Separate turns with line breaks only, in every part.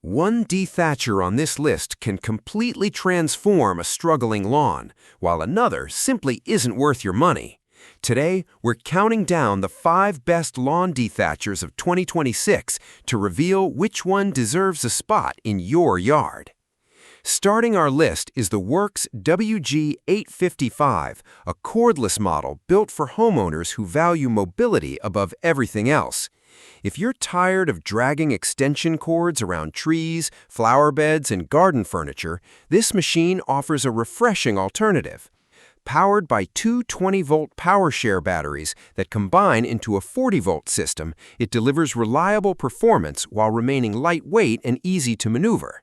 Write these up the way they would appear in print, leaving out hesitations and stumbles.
One dethatcher on this list can completely transform a struggling lawn, while another simply isn't worth your money. Today, we're counting down the 5 best lawn dethatchers of 2026 to reveal which one deserves a spot in your yard. Starting our list is the Worx WG855, a cordless model built for homeowners who value mobility above everything else. If you're tired of dragging extension cords around trees, flower beds, and garden furniture, this machine offers a refreshing alternative. Powered by two 20-volt PowerShare batteries that combine into a 40-volt system, it delivers reliable performance while remaining lightweight and easy to maneuver.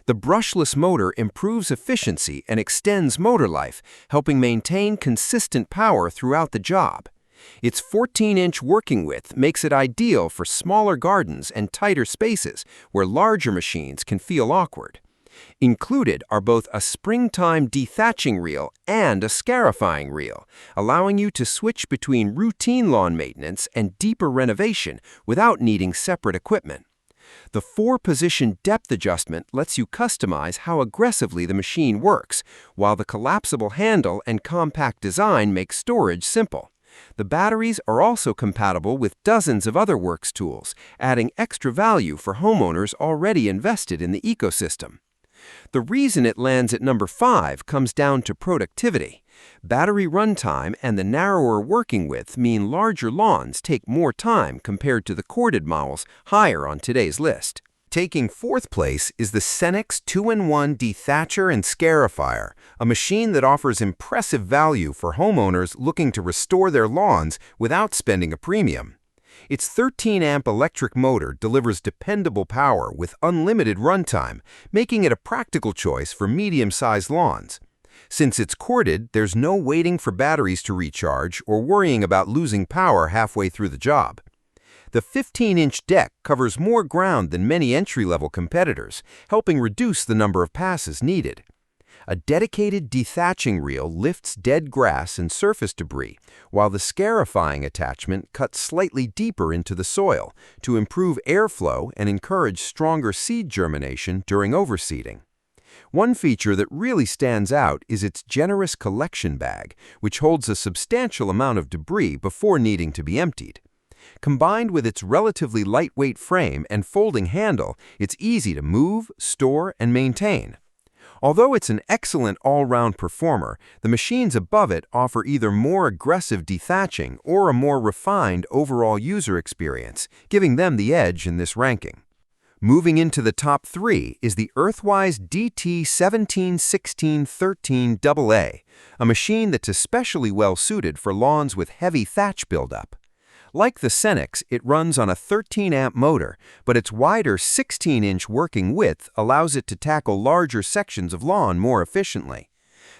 The brushless motor improves efficiency and extends motor life, helping maintain consistent power throughout the job. Its 14-inch working width makes it ideal for smaller gardens and tighter spaces where larger machines can feel awkward. Included are both a springtime dethatching reel and a scarifying reel, allowing you to switch between routine lawn maintenance and deeper renovation without needing separate equipment. The 4-position depth adjustment lets you customize how aggressively the machine works, while the collapsible handle and compact design make storage simple. The batteries are also compatible with dozens of other Worx tools, adding extra value for homeowners already invested in the ecosystem. The reason it lands at number 5 comes down to productivity. Battery runtime and the narrower working width mean larger lawns take more time compared to the corded models higher on today's list. Taking 4th place is the SENIX 2-in-1 Dethatcher and Scarifier, a machine that offers impressive value for homeowners looking to restore their lawns without spending a premium. Its 13-amp electric motor delivers dependable power with unlimited runtime, making it a practical choice for medium-sized lawns. Since it's corded, there's no waiting for batteries to recharge or worrying about losing power halfway through the job. The 15-inch deck covers more ground than many entry-level competitors, helping reduce the number of passes needed. A dedicated dethatching reel lifts dead grass and surface debris, while the scarifying attachment cuts slightly deeper into the soil to improve airflow and encourage stronger seed germination during overseeding. One feature that really stands out is its generous collection bag, which holds a substantial amount of debris before needing to be emptied. Combined with its relatively lightweight frame and folding handle, it's easy to move, store, and maintain. Although it's an excellent all-round performer, the machines above it offer either more aggressive dethatching or a more refined overall user experience, giving them the edge in this ranking. Moving into the top 3 is the Earthwise DT71613AA, a machine that's especially well suited for lawns with heavy thatch buildup. Like the SENIX, it runs on a 13-amp motor, but its wider 16-inch working width allows it to tackle larger sections of lawn more efficiently.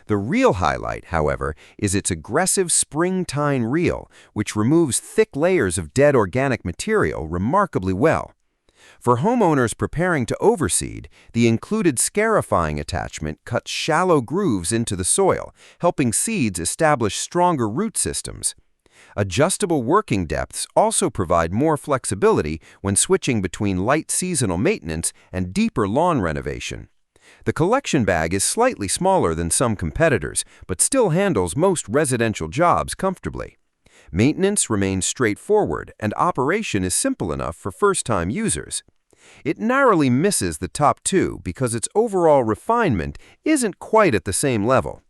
The real highlight, however, is its aggressive spring-tine reel, which removes thick layers of dead organic material remarkably well. For homeowners preparing to overseed, the included scarifying attachment cuts shallow grooves into the soil, helping seeds establish stronger root systems. Adjustable working depths also provide more flexibility when switching between light seasonal maintenance and deeper lawn renovation. The collection bag is slightly smaller than some competitors, but still handles most residential jobs comfortably. Maintenance remains straightforward, and operation is simple enough for first-time users. It narrowly misses the top 2 because its overall refinement isn't quite at the same level.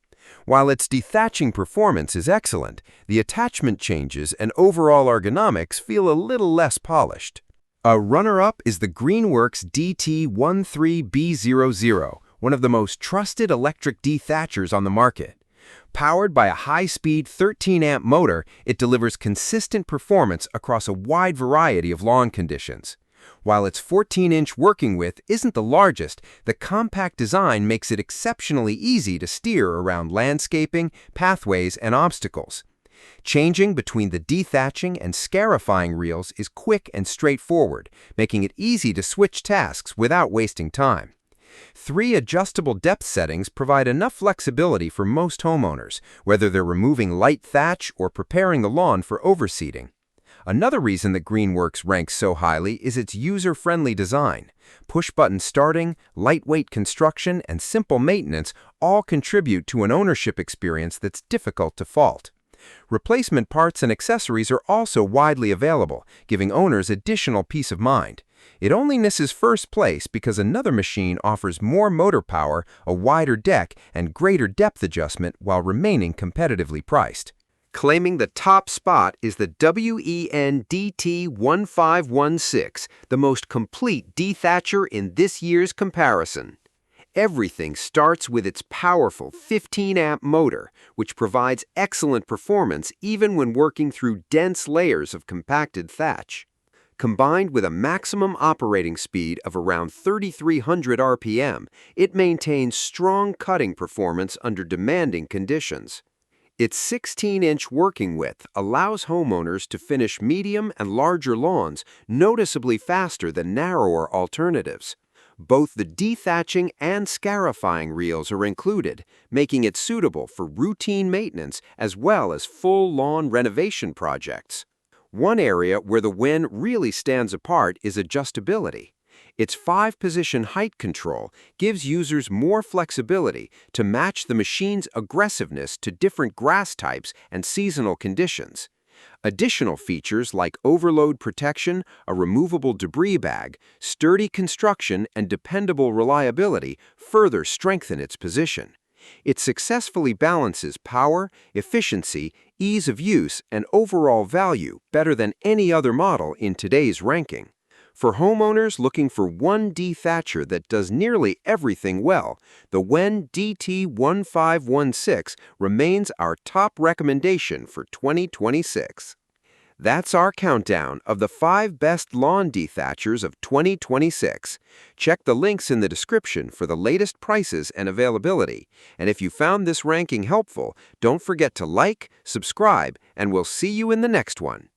While its dethatching performance is excellent, the attachment changes and overall ergonomics feel a little less polished. A runner-up is the Greenworks DT13B00, one of the most trusted electric dethatchers on the market. Powered by a high-speed 13-amp motor, it delivers consistent performance across a wide variety of lawn conditions. While its 14-inch working width isn't the largest, the compact design makes it exceptionally easy to steer around landscaping, pathways, and obstacles. Changing between the dethatching and scarifying reels is quick and straightforward, making it easy to switch tasks without wasting time. 3 adjustable depth settings provide enough flexibility for most homeowners, whether they're removing light thatch or preparing the lawn for overseeding. Another reason that Greenworks ranks so highly is its user-friendly design. Push-button starting, lightweight construction, and simple maintenance all contribute to an ownership experience that's difficult to fault. Replacement parts and accessories are also widely available, giving owners additional peace of mind. It only misses first place because another machine offers more motor power, a wider deck, and greater depth adjustment while remaining competitively priced. Claiming the top spot is the WEN DT1516, the most complete dethatcher in this year's comparison. Everything starts with its powerful 15-amp motor, which provides excellent performance even when working through dense layers of compacted thatch. Combined with a maximum operating speed of around 3,300 RPM, it maintains strong cutting performance under demanding conditions. Its 16-inch working width allows homeowners to finish medium and larger lawns noticeably faster than narrower alternatives. Both the dethatching and scarifying reels are included, making it suitable for routine maintenance as well as full lawn renovation projects. One area where the WEN really stands apart is adjustability. Its 5-position height control gives users more flexibility to match the machine's aggressiveness to different grass types and seasonal conditions. Additional features like overload protection, a removable debris bag, sturdy construction, and dependable reliability further strengthen its position. It successfully balances power, efficiency, ease of use, and overall value better than any other model in today's ranking. For homeowners looking for one dethatcher that does nearly everything well, the WEN DT1516 remains our top recommendation for 2026. That's our countdown of the 5 best lawn dethatchers of 2026. Check the links in the description for the latest prices and availability. And if you found this ranking helpful, don't forget to like, subscribe, and we'll see you in the next one.